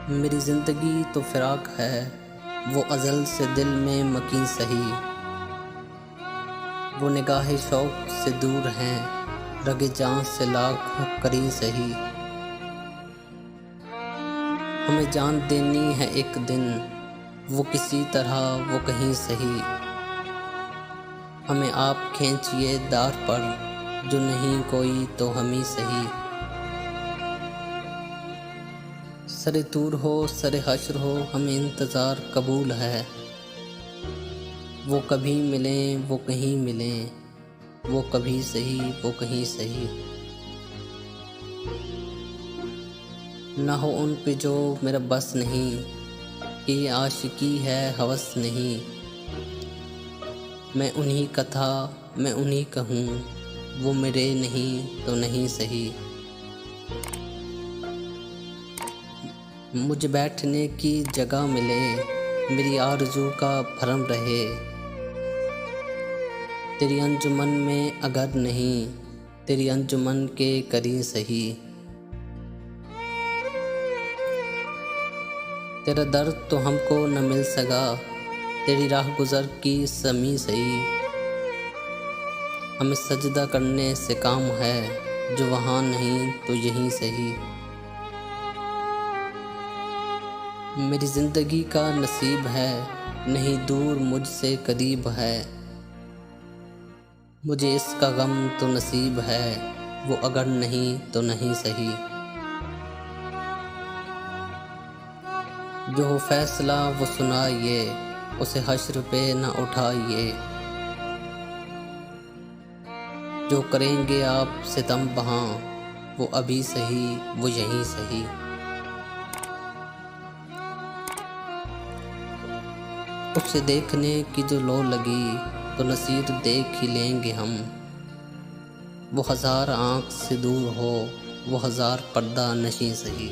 मेरी ज़िंदगी तो फ़िराक है, वो अज़ल से दिल में मकीन सही। वो निगाहे शौक़ से दूर हैं, रगे जान से लाख करीं सही। हमें जान देनी है एक दिन, वो किसी तरह वो कहीं सही। हमें आप खींचिए दार पर, जो नहीं कोई तो हम ही सही। सरे दूर हो सरे हश्र हो, हमें इंतज़ार कबूल है। वो कभी मिलें वो कहीं मिलें, वो कभी सही वो कहीं सही। ना हो उन पे जो मेरा बस नहीं, कि ये आशिकी है हवस नहीं। मैं उन्हीं का था मैं उन्हीं का हूँ, वो मेरे नहीं तो नहीं सही। मुझे बैठने की जगह मिले, मेरी आरज़ू का भरम रहे। तेरी अंजुमन में अगर नहीं, तेरी अंजुमन के करीं सही। तेरा दर्द तो हमको न मिल सका, तेरी राह गुज़र की समी सही। हमें सजदा करने से काम है, जो वहाँ नहीं तो यहीं सही। मेरी ज़िंदगी का नसीब है, नहीं दूर मुझसे करीब है। मुझे इसका गम तो नसीब है, वो अगर नहीं तो नहीं सही। जो हो फैसला वो सुनाइए, उसे हश्र पे न उठाइए। जो करेंगे आप सितम बहां, वो अभी सही वो यहीं सही। उसे देखने की जो लो लगी, तो नसीर देख ही लेंगे हम। वो हज़ार आँख से दूर हो, वो हज़ार पर्दा नशीं सही।